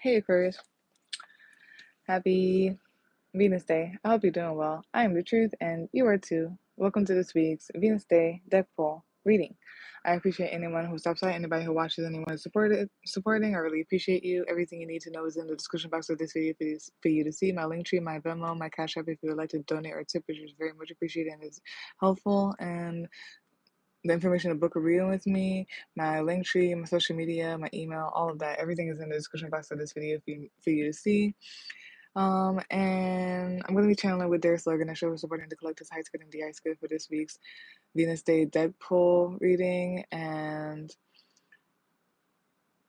Hey Aquarius, happy Venus Day. I hope you're doing well. I am the truth, and you are too. Welcome to this week's Venus Day deck pull reading. I appreciate anyone who stops by, anybody who watches, anyone supporting. I really appreciate you. Everything you need to know is in the description box of this video for you to see. My Linktree, my Venmo, my Cashapp, if you would like to donate or tip, which is very much appreciated and is helpful. And the information to book a reading with me, my Linktree, my social media, my email, all of that. Everything is in the description box of this video for you to see. And I'm going to be channeling with their slogan and show supporting the collective high school and the high school for this week's Venus Day deck pull reading. And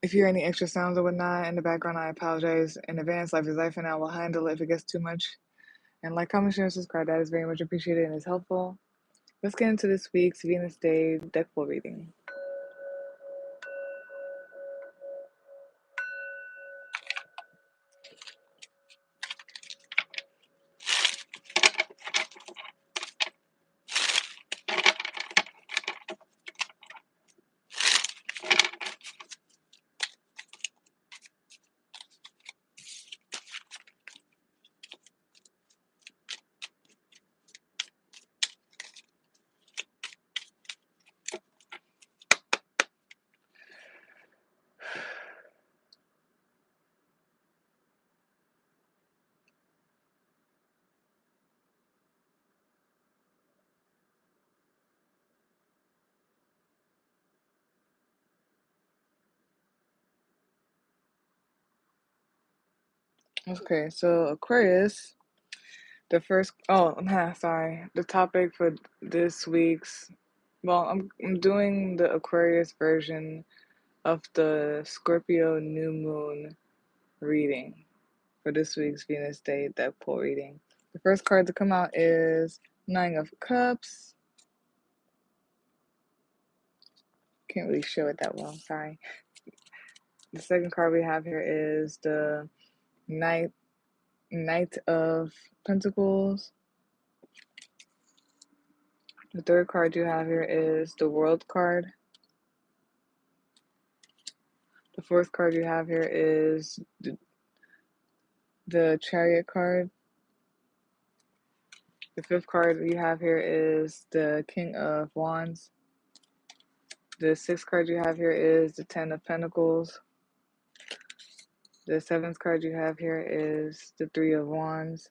if you hear any extra sounds or whatnot in the background, I apologize in advance. Life is life, and I will handle it if it gets too much. And like, comment, share, and subscribe. That is very much appreciated and is helpful. Let's get into this week's Venus Day deck pull reading. Okay, so Aquarius, the topic for this week's, I'm doing the Aquarius version of the Scorpio new moon reading for this week's Venus Day deck pull reading. The first card to come out is Nine of Cups. Can't really show it that well, sorry. The second card we have here is the Knight of Pentacles. The third card you have here is the World card. The fourth card you have here is the Chariot card. The fifth card you have here is the King of Wands. The sixth card you have here is the Ten of Pentacles. The seventh card you have here is the Three of Wands.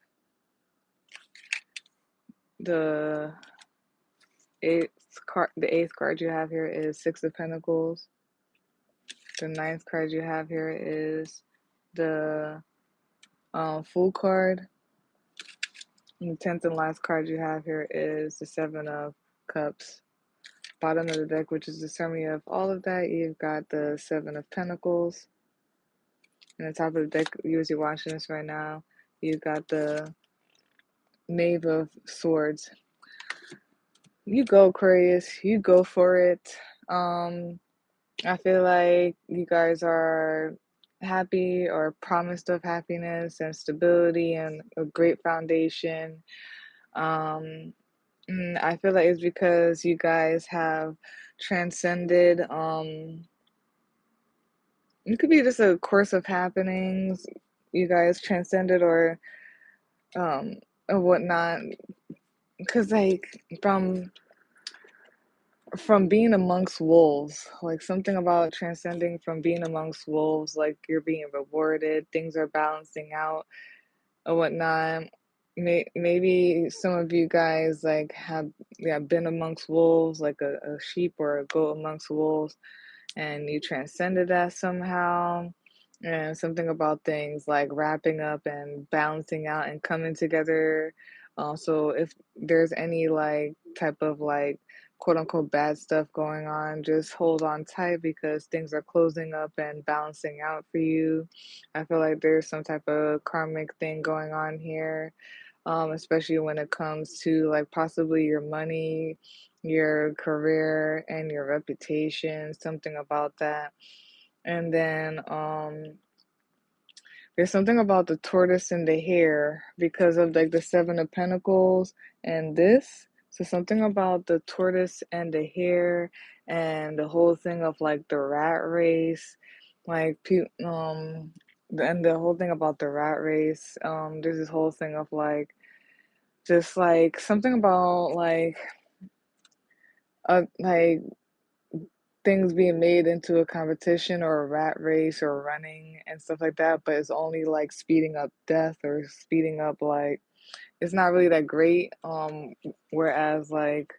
The eighth card you have here is Six of Pentacles. The ninth card you have here is the Fool card. And the 10th and last card you have here is the Seven of Cups. Bottom of the deck, which is the summary of all of that, you've got the Seven of Pentacles. And the top of the deck, you as you're watching this right now, you've got the Knave of Swords. You go, Aquarius. You go for it. I feel like you guys are happy or promised of happiness and stability and a great foundation. I feel like it's because you guys have transcended. It could be just a course of happenings. You guys transcended or whatnot. Because like from being amongst wolves, like something about transcending from being amongst wolves, like you're being rewarded, things are balancing out or whatnot. Maybe some of you guys like have been amongst wolves, like a sheep or a goat amongst wolves, and you transcended that somehow. And something about things like wrapping up and balancing out and coming together. So if there's any like type of like quote unquote bad stuff going on, just hold on tight because things are closing up and balancing out for you. I feel like there's some type of karmic thing going on here, especially when it comes to like possibly your money, your career, and your reputation, something about that. And then there's something about the tortoise and the hare because of like the Seven of Pentacles and this. So something about the tortoise and the hare and the whole thing of like the rat race, like and the whole thing about the rat race, there's this whole thing of like just like something about like things being made into a competition or a rat race or running and stuff like that, but it's only like speeding up death or speeding up like it's not really that great. Whereas like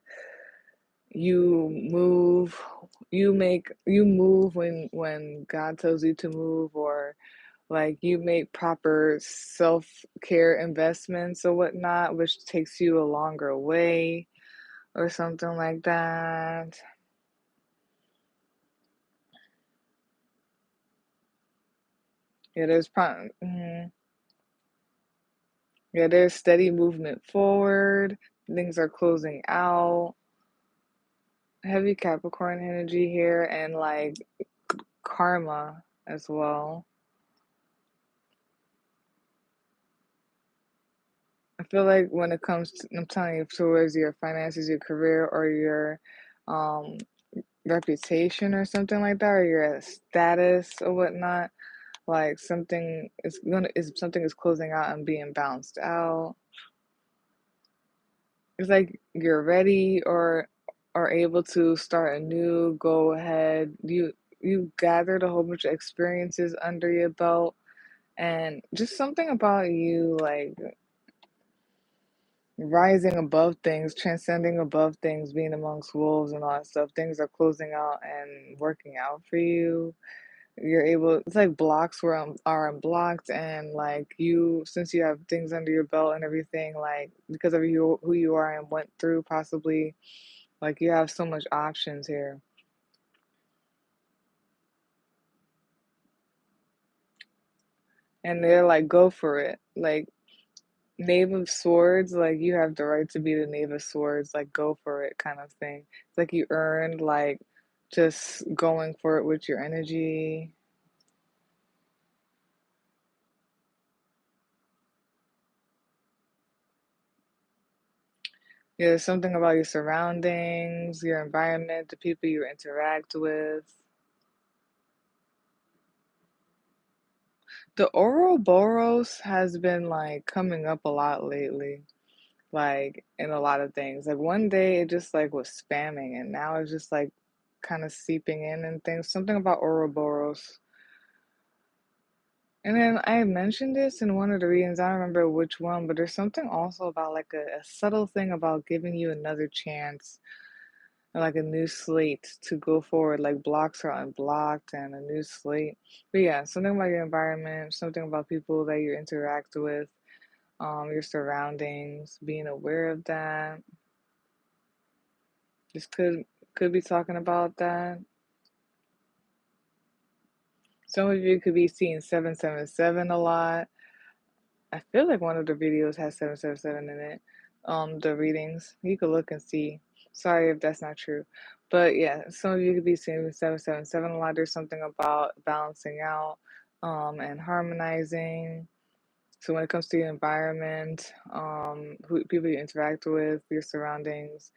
you move, you move when God tells you to move, or like you make proper self-care investments or whatnot, which takes you a longer way or something like that. Yeah, yeah, there's steady movement forward. Things are closing out. Heavy Capricorn energy here, and like karma as well. I feel like when it comes to, I'm telling you, towards your finances, your career, or your um reputation or something like that, or your status or whatnot, like something is closing out and being bounced out. It's like you're ready or are able to start anew, go ahead. You gathered a whole bunch of experiences under your belt, and just something about you like rising above things, transcending above things, being amongst wolves and all that stuff. Things are closing out and working out for you. You're able, it's like blocks are unblocked, and like you, since you have things under your belt and everything, like because of you, who you are and went through possibly, like you have so much options here. And they're like, go for it. Like Knave of Swords, like you have the right to be the Knave of Swords, like go for it kind of thing. It's like you earned like just going for it with your energy. Yeah, there's something about your surroundings, your environment, the people you interact with. The Ouroboros has been like coming up a lot lately, like in a lot of things. Like one day it just like was spamming, and now it's just like kind of seeping in and things. Something about Ouroboros. And then I mentioned this in one of the readings, I don't remember which one, but there's something also about like a subtle thing about giving you another chance, like a new slate to go forward, like blocks are unblocked and a new slate. But yeah, something about your environment, something about people that you interact with, your surroundings, being aware of that. This could be talking about that. Some of you could be seeing 777 a lot. I feel like one of the videos has 777 in it. The readings. You could look and see. Sorry if that's not true. But yeah, some of you could be seeing 777 a lot. There's something about balancing out and harmonizing. So when it comes to your environment, who people you interact with, your surroundings,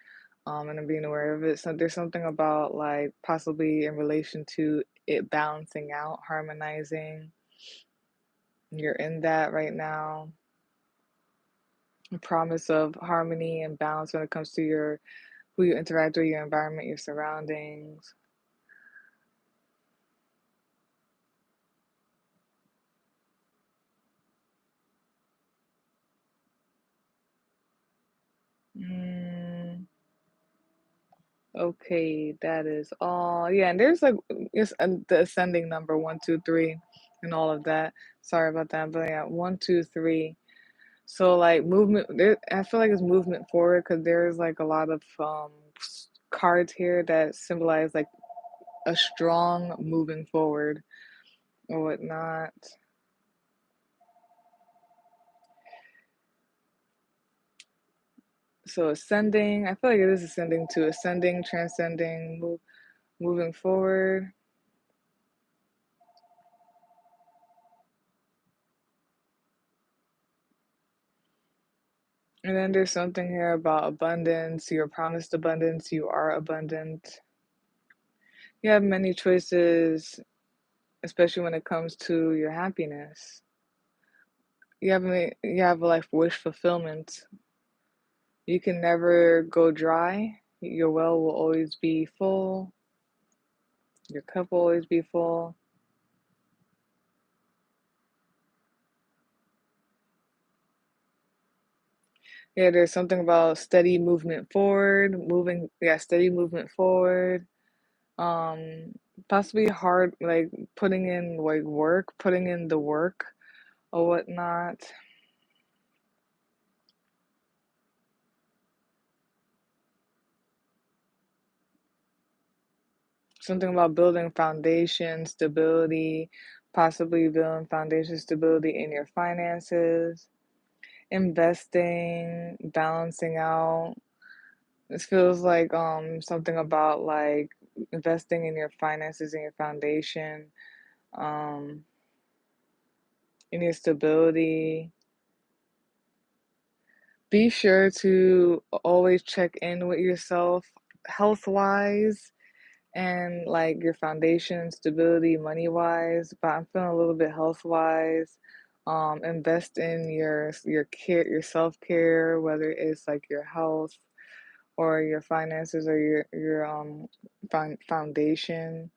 and then being aware of it. So there's something about like possibly in relation to it balancing out, harmonizing. You're in that right now. A promise of harmony and balance when it comes to your who you interact with, your environment, your surroundings. Mm, okay, that is all. Yeah, and there's like it's the ascending number 1, 2, 3, and all of that. Sorry about that, but yeah, 1, 2, 3. So like movement, there, I feel like it's movement forward because there's like a lot of cards here that symbolize like a strong moving forward or whatnot. So ascending, I feel like it is ascending to ascending, transcending, moving forward. And then there's something here about abundance. You're promised abundance. You are abundant. You have many choices especially when it comes to your happiness. You have like wish fulfillment. You can never go dry. Your well will always be full. Your cup will always be full. Yeah, there's something about steady movement forward, steady movement forward. Um, Possibly hard, like putting in like work, putting in the work or whatnot. Something about building foundation, stability, possibly building foundation stability in your finances, investing, balancing out. This feels like something about like investing in your finances and your foundation, um, in your stability. Be sure to always check in with yourself health wise and like your foundation stability money wise, but I'm feeling a little bit health wise. Invest in your care, your self-care, whether it's like your health or your finances or your foundation.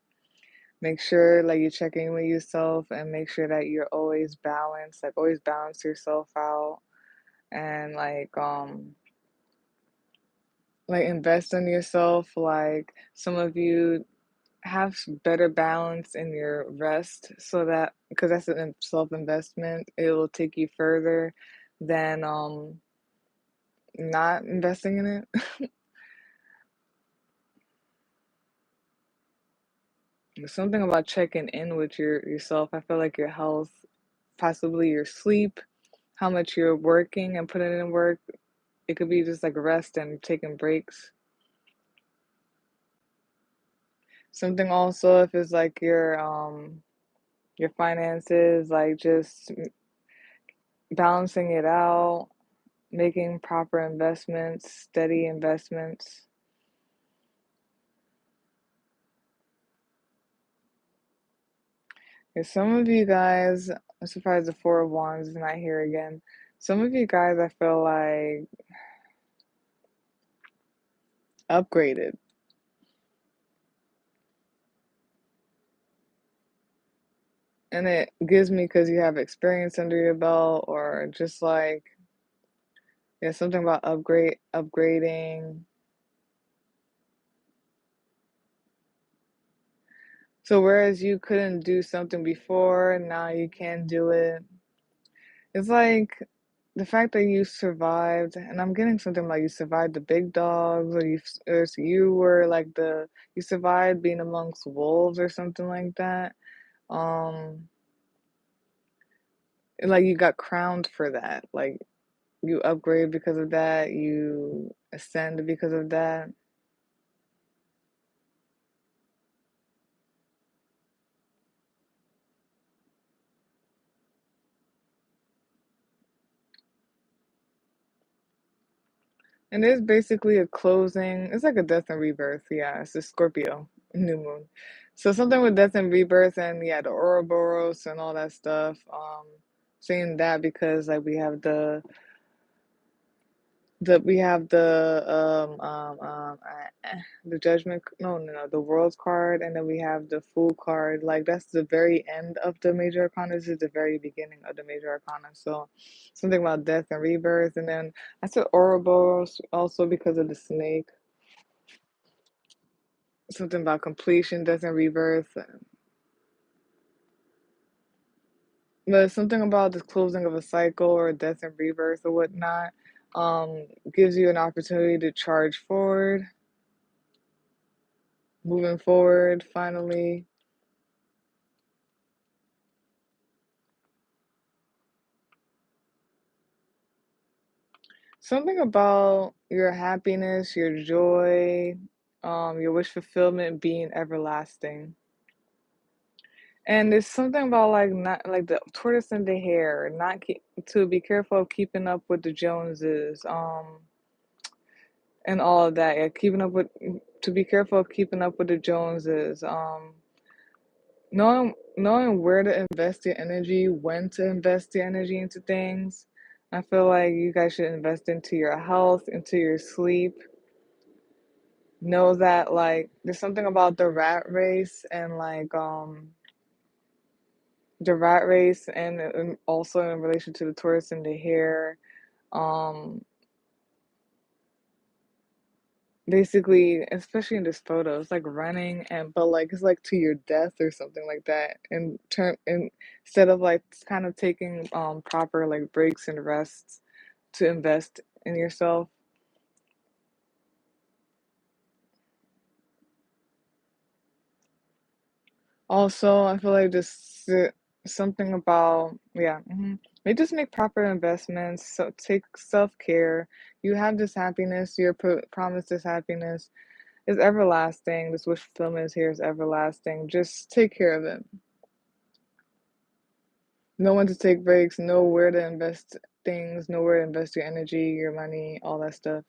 Make sure like you check in with yourself and make sure that you're always balanced, like always balance yourself out and like invest in yourself. Like some of you have better balance in your rest so that because that's a self investment, it will take you further than not investing in it. Something about checking in with yourself. I feel like your health, possibly your sleep, how much you're working and putting in work. It could be just like rest and taking breaks. Something also if it's like your finances, like just balancing it out, making proper investments, steady investments. Yeah, some of you guys, I'm surprised the Four of Wands is not here again. Some of you guys, I feel like upgraded. And it gives me because you have experience under your belt, or just like, yeah, something about upgrading. So whereas you couldn't do something before, now you can do it. It's like the fact that you survived, and I'm getting something like you survived the big dogs, or so you were like you survived being amongst wolves or something like that. Um, like you got crowned for that. Like you upgrade because of that, you ascend because of that. And it's basically a closing. It's like a death and rebirth. Yeah, it's a Scorpio new moon. So something with death and rebirth, and yeah, the Ouroboros and all that stuff. Saying that because like we have the judgment, no, the world's card, and then we have the fool card. Like that's the very end of the major arcana. This is the very beginning of the major arcana. So something about death and rebirth, and then I said Ouroboros also because of the snake. Something about completion, death and rebirth, but something about the closing of a cycle or death and rebirth or whatnot. Gives you an opportunity to charge forward, moving forward finally. Something about your happiness, your joy, your wish fulfillment being everlasting. And there's something about like not like the tortoise and the hare, not keep, to be careful of keeping up with the Joneses, and all of that. Yeah, keeping up with to be careful of keeping up with the Joneses. knowing where to invest your energy, when to invest your energy into things. I feel like you guys should invest into your health, into your sleep. Know that like there's something about the rat race and also in relation to the Taurus and the hair. Um Basically, especially in this photo, it's like running and but like it's like to your death or something like that. And turn and instead of like kind of taking proper like breaks and rests to invest in yourself. Also, I feel like just something about they just make proper investments. So take self-care. You have this happiness. You're promised this happiness. It's everlasting. This wish fulfillment is here is everlasting. Just take care of it. Know when to take breaks, know where to invest things, know where to invest your energy, your money, all that stuff.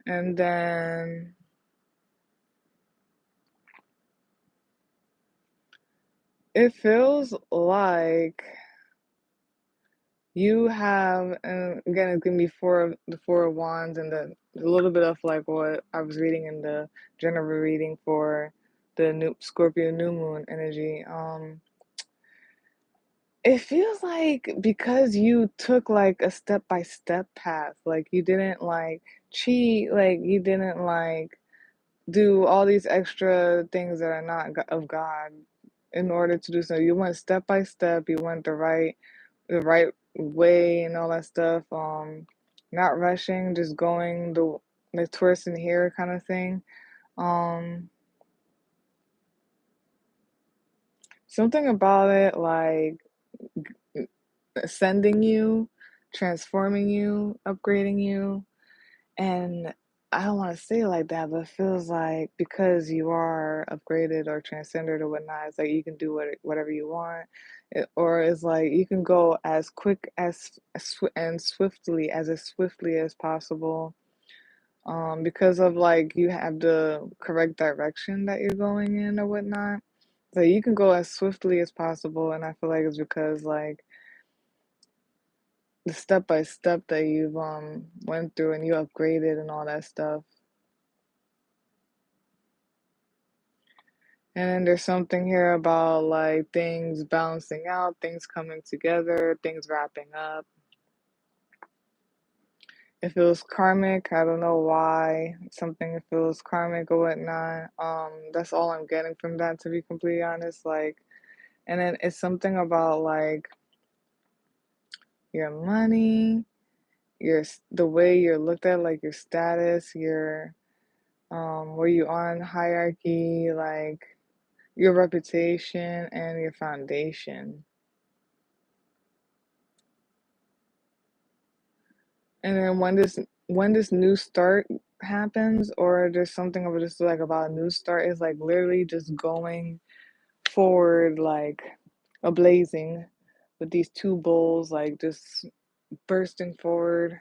And then it feels like you have, and again, it's gonna be the Four of Wands and a little bit of like what I was reading in the general reading for the new Scorpio new moon energy. It feels like because you took like a step by step path, like you didn't like cheat, like you didn't like do all these extra things that are not of God in order to do so. You went step by step, you went the right way and all that stuff. Not rushing, just going the twist in here kind of thing. Um, Something about it like ascending you, transforming you, upgrading you. And I don't want to say it like that, but it feels like because you are upgraded or transcended or whatnot, it's like you can do whatever you want. Or it's like you can go as quick and swiftly as possible. Because of like you have the correct direction that you're going in or whatnot. So you can go as swiftly as possible, and I feel like it's because like the step by step that you've went through and you upgraded and all that stuff. And then there's something here about like things balancing out, things coming together, things wrapping up. It feels karmic. I don't know why. Something feels karmic or whatnot. That's all I'm getting from that, to be completely honest. Like, and then it's something about like your money, the way you're looked at, like your status, your where you on hierarchy, like your reputation and your foundation. And then when this new start happens, or there's something of just like about a new start, is like literally just going forward, like a blazing with these two bulls, like just bursting forward.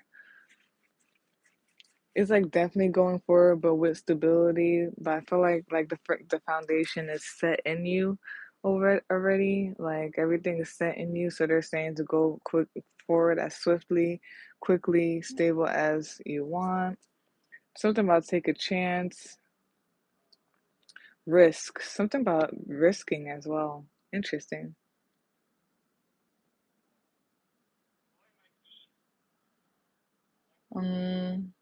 It's like definitely going forward, but with stability. But I feel like the foundation is set in you over already. Like everything is set in you, so they're saying to go quick forward as swiftly, quickly, stable as you want. Something about take a chance, risk. Something about risking as well. Interesting. Um,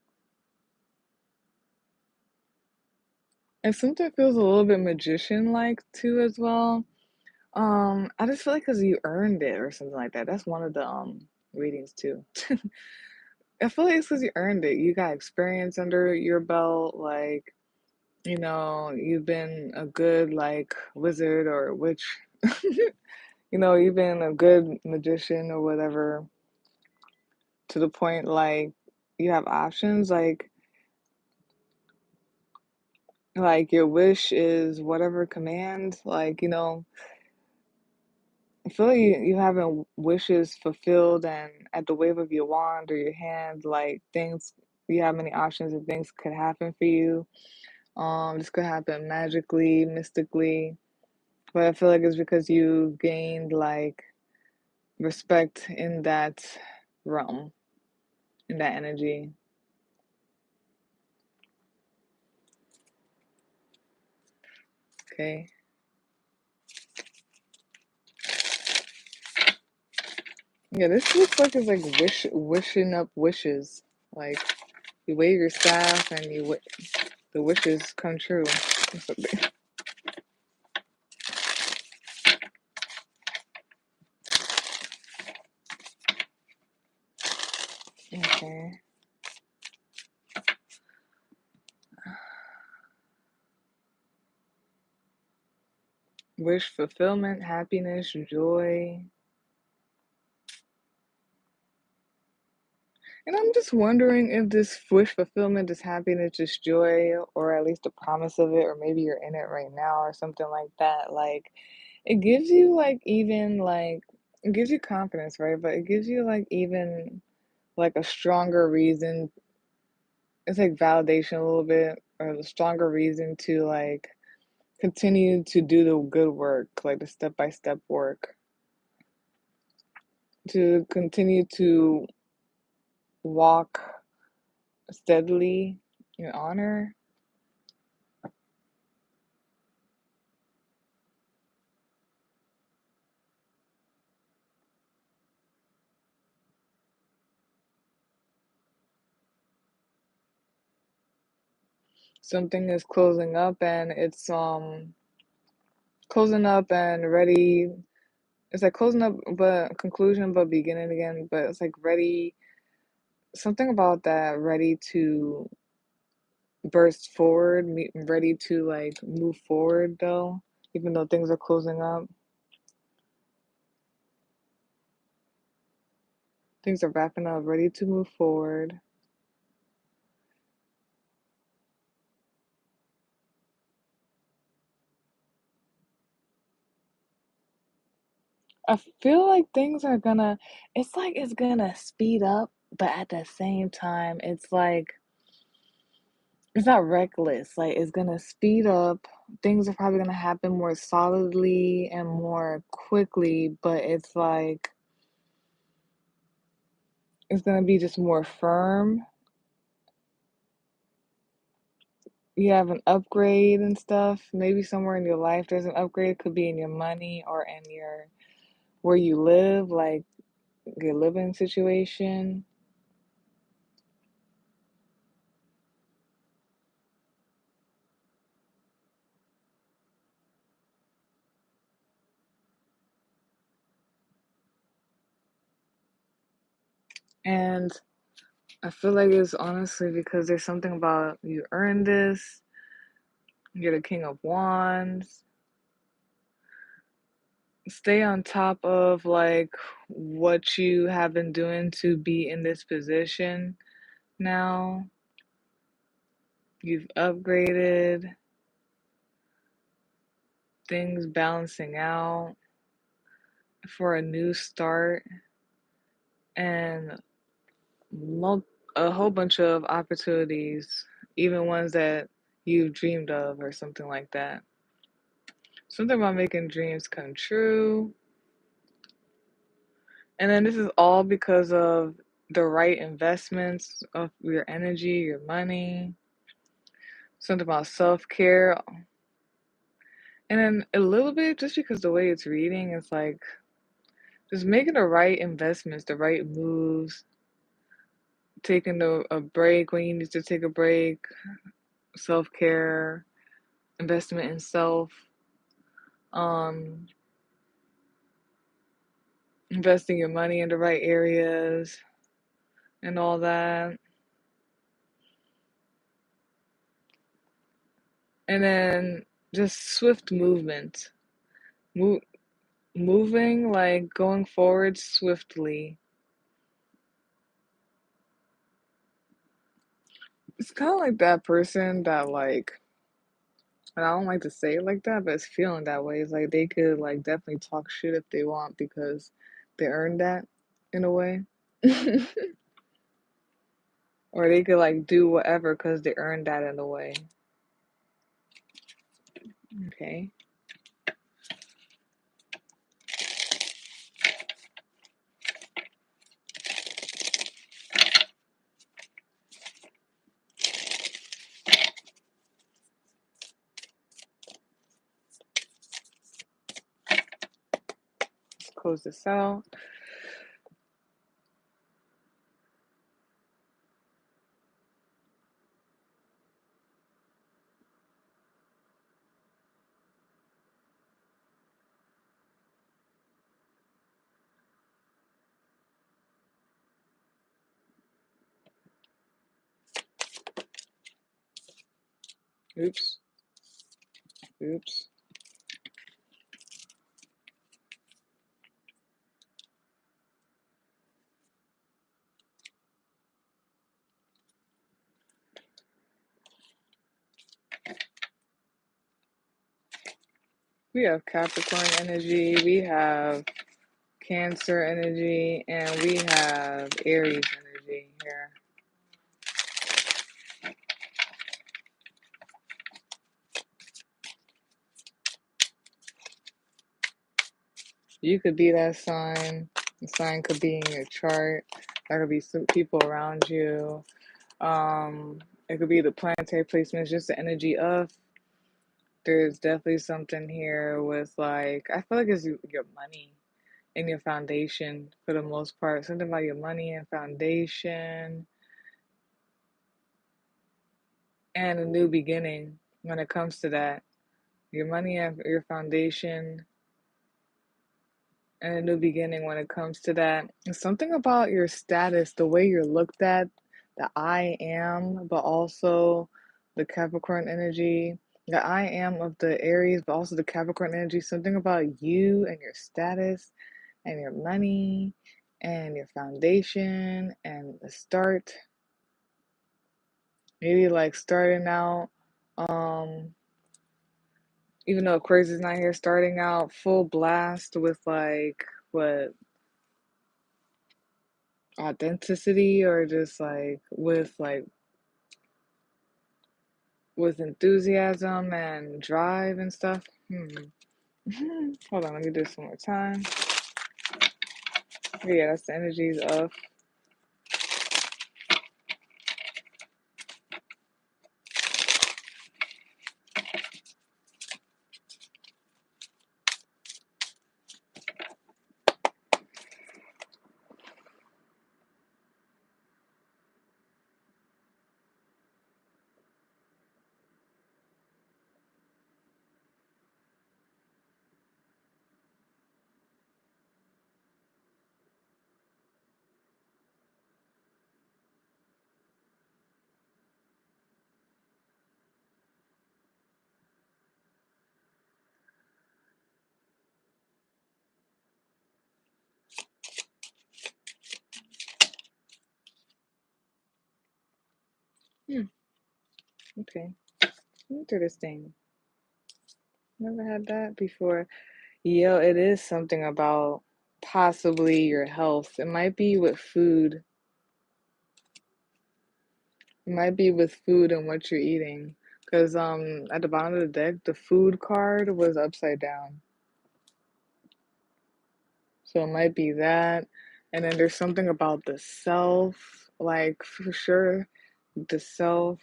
and something feels a little bit magician-like too as well. I just feel like because you earned it or something like that. That's one of the readings too. I feel like it's because you earned it. You got experience under your belt, like you've been a good like wizard or witch. You've been a good magician or whatever to the point like you have options like your wish is whatever command I feel like you having wishes fulfilled and at the wave of your wand or your hand, like things, you have many options and things could happen for you. This could happen magically, mystically, but I feel like it's because you've gained like respect in that realm, in that energy. Okay. Yeah, this looks like it's like wishing up wishes. Like you wave your staff and the wishes come true or something. Okay. Wish fulfillment, happiness, joy. And I'm just wondering if this wish fulfillment, this happiness, this joy, or at least the promise of it, or maybe you're in it right now or something like that. Like it gives you like even like it gives you confidence, right? But it gives you like even like a stronger reason. It's like validation a little bit, or a stronger reason to like continue to do the good work, like the step by step work, to continue to walk steadily in honor. Something is closing up and it's closing up and ready. It's like closing up but conclusion but beginning again, but it's like ready, something about that, ready to burst forward, ready to like move forward though, even though things are closing up. Things are wrapping up, ready to move forward. I feel like things are gonna, it's like it's gonna speed up, but at the same time, it's like, it's not reckless. Like, it's gonna speed up. Things are probably gonna happen more solidly and more quickly, but it's like, it's gonna be just more firm. You have an upgrade and stuff. Maybe somewhere in your life there's an upgrade. It could be in your money or in your, where you live, like your living situation. And I feel like it's honestly because there's something about you earn this, you're the King of Wands. Stay on top of like what you have been doing to be in this position now. You've upgraded, things balancing out for a new start, and a whole bunch of opportunities, even ones that you've dreamed of or something like that. Something about making dreams come true. And then this is all because of the right investments of your energy, your money, something about self care. And then a little bit, just because the way it's reading, it's like just making the right investments, the right moves, taking a break when you need to take a break, self care, investment in self, um, investing your money in the right areas, and all that. And then just swift movement. Move, moving, like going forward swiftly. It's kind of like that person that like, and I don't like to say it like that, but it's feeling that way. It's like they could like definitely talk shit if they want because they earned that in a way. Or they could like do whatever because they earned that in a way. Okay. Let's close this out. Oops. Oops. We have Capricorn energy, we have Cancer energy, and we have Aries energy here. You could be that sign. The sign could be in your chart. There could be some people around you. It could be the planetary placements, just the energy of. There's definitely something here with like, I feel like it's your money and your foundation for the most part. Something about your money and foundation and a new beginning when it comes to that. Your money and your foundation and a new beginning when it comes to that. It's something about your status, the way you're looked at, the I am, but also the Capricorn energy, the I am of the Aries, but also the Capricorn energy. Something about you and your status and your money and your foundation and the start. Maybe like starting out, um, even though Aquarius is not here, starting out full blast with like what authenticity or just with enthusiasm and drive and stuff. Hold on, let me do this one more time. Yeah, that's the energies of. Okay, interesting. Never had that before. Yo, it is something about possibly your health. It might be with food. It might be with food and what you're eating. Because at the bottom of the deck, the food card was upside down. So it might be that. And then there's something about the self, like for sure, the self,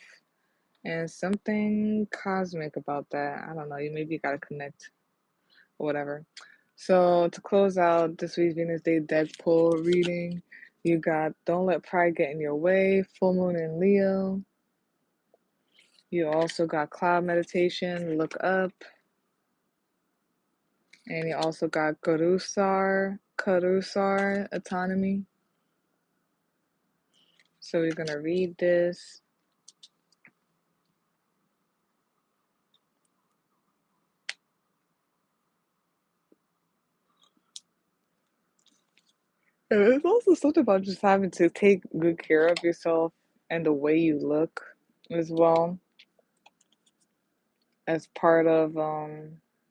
and something cosmic about that. I don't know. You maybe gotta connect or whatever. So to close out this week's Venus Day deck pull reading, you got Don't Let Pride Get in Your Way, Full Moon in Leo. You also got Cloud Meditation, Look Up. And you also got Karusar, Autonomy. So we're going to read this. And it's also something about just having to take good care of yourself and the way you look as well as part of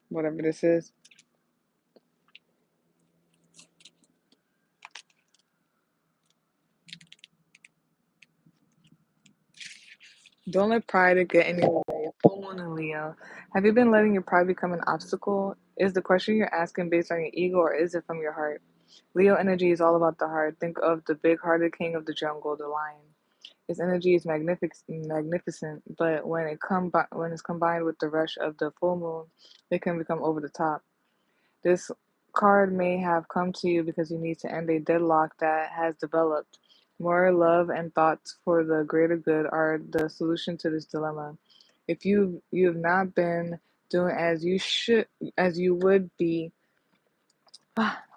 whatever this is. Don't let pride get in your way. Full moon in Leo. Have you been letting your pride become an obstacle? Is the question you're asking based on your ego or is it from your heart? Leo energy is all about the heart. Think of the big-hearted king of the jungle, the lion. His energy is magnificent, but when it's combined with the rush of the full moon, it can become over the top. This card may have come to you because you need to end a deadlock that has developed. More love and thoughts for the greater good are the solution to this dilemma. If you have not been doing as you would be,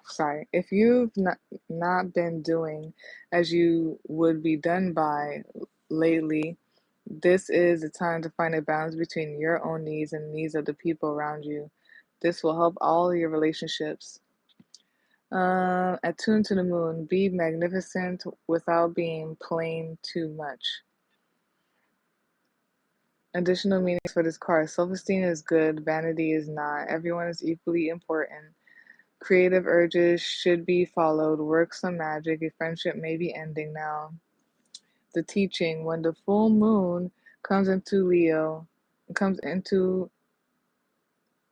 sorry, if you've not been doing as you would be done by lately, this is the time to find a balance between your own needs and the needs of the people around you. This will help all your relationships. Attuned to the moon. Be magnificent without being plain too much. Additional meanings for this card. Self-esteem is good, vanity is not. Everyone is equally important. Creative urges should be followed. Work some magic. A friendship may be ending now. The teaching. When the full moon comes into Leo, comes into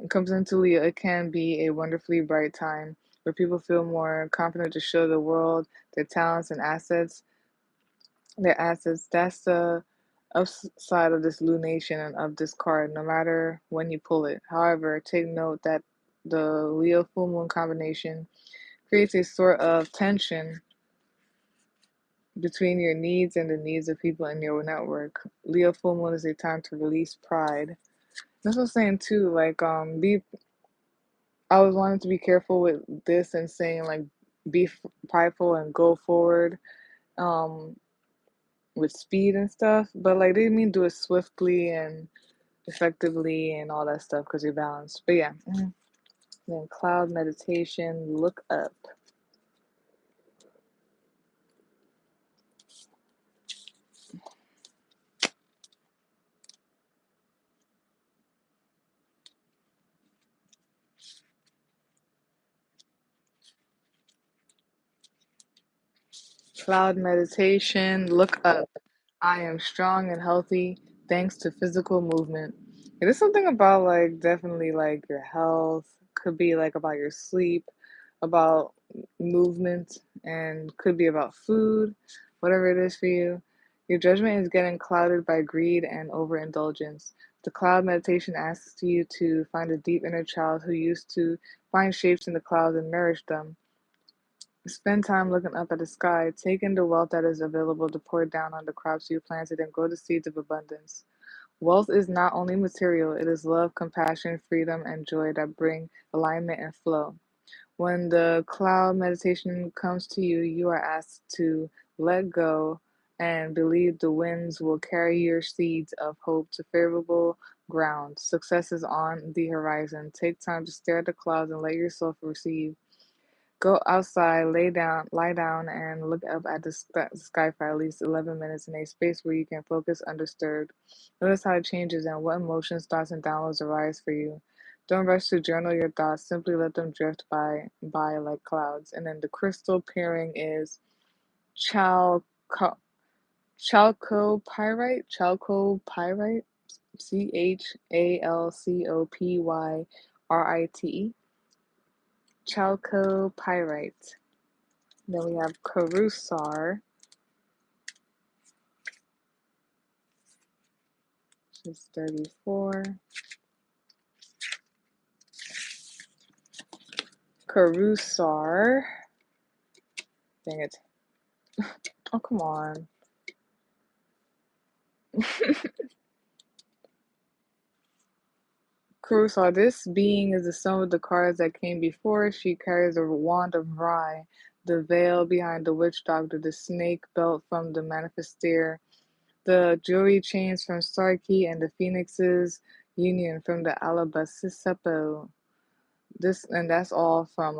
comes into Leo, it can be a wonderfully bright time where people feel more confident to show the world their talents and assets. That's the upside of this lunation and of this card, no matter when you pull it. However, take note that the Leo full moon combination creates a sort of tension between your needs and the needs of people in your network. Leo full moon is a time to release pride. That's what I'm saying too. Like, be. I was wanting to be careful with this and saying like, be prideful and go forward. Um, with speed and stuff, but like they didn't mean do it swiftly and effectively and all that stuff because you're balanced. But yeah, then cloud meditation, look up. Cloud meditation, look up. I am strong and healthy thanks to physical movement. It is something about like definitely like your health, could be like about your sleep, about movement, and could be about food, whatever it is for you. Your judgment is getting clouded by greed and overindulgence. The cloud meditation asks you to find a deep inner child who used to find shapes in the clouds and nourish them. Spend time looking up at the sky. Take in the wealth that is available to pour down on the crops you planted and grow the seeds of abundance. Wealth is not only material, it is love, compassion, freedom, and joy that bring alignment and flow. When the cloud meditation comes to you, you are asked to let go and believe the winds will carry your seeds of hope to favorable ground. Success is on the horizon. Take time to stare at the clouds and let yourself receive. Go outside, lie down, and look up at the sky for at least 11 minutes in a space where you can focus undisturbed. Notice how it changes and what emotions, thoughts, and downloads arise for you. Don't rush to journal your thoughts. Simply let them drift by like clouds. And then the crystal pairing is chalco, chalcopyrite, chalcopyrite, chalcopyrite. Then we have Carusar, which is 34. Carusar. Dang it. Oh, come on. Carusar, this being is the sum of the cards that came before. She carries a wand of rye, the veil behind the witch doctor, the snake belt from the manifesteur, the jewelry chains from Starkey, and the phoenix's union from the alabacisepo. This and that's all from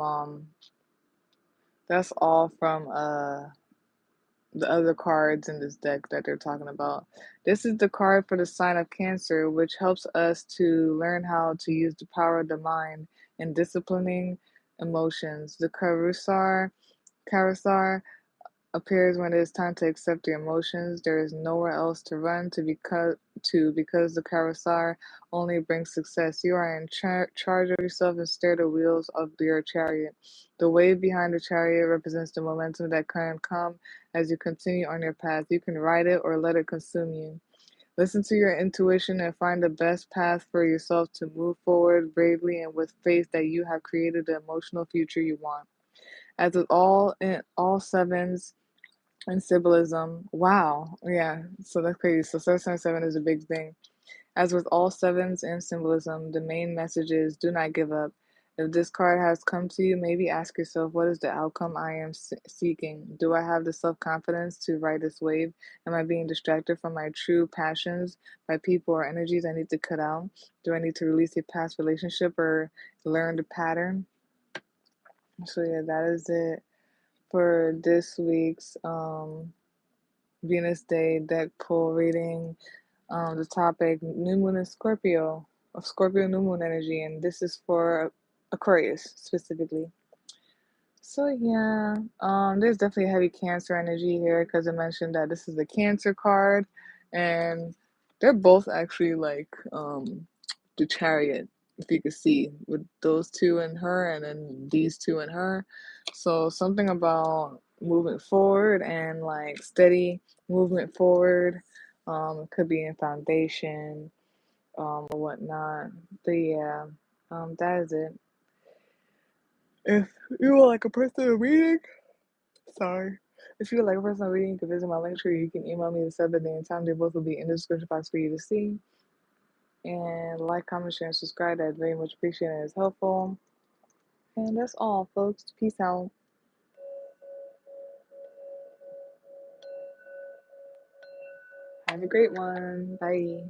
the other cards in this deck that they're talking about. This is the card for the sign of Cancer, which helps us to learn how to use the power of the mind in disciplining emotions. The Karusar appears when it is time to accept your emotions. There is nowhere else to run because the carousel only brings success. You are in charge of yourself and steer the wheels of your chariot. The wave behind the chariot represents the momentum that can come as you continue on your path. You can ride it or let it consume you. Listen to your intuition and find the best path for yourself to move forward bravely and with faith that you have created the emotional future you want. As with all sevens and symbolism, wow, yeah, so that's crazy. So 777 is a big thing. As with all sevens and symbolism, the main message is do not give up. If this card has come to you, maybe ask yourself, what is the outcome I am seeking? Do I have the self confidence to ride this wave? Am I being distracted from my true passions by people or energies I need to cut out? Do I need to release a past relationship or learn the pattern? So, yeah, that is it for this week's Venus Day deck pull reading. The topic new moon in Scorpio, of Scorpio new moon energy, and this is for Aquarius specifically. So yeah, there's definitely a heavy Cancer energy here because I mentioned that this is the Cancer card, and they're both actually like the Chariot, if you could see, with those two in her and then these two in her. So something about moving forward and like steady movement forward. It could be in foundation, or whatnot. But yeah, that is it. If you would like a personal reading, sorry. If you would like a personal reading, you can visit my Linktree. You can email me the subject day and time. They both will be in the description box for you to see. And like, comment, share, and subscribe. That's very much appreciated and is helpful. And that's all, folks. Peace out. Have a great one. Bye.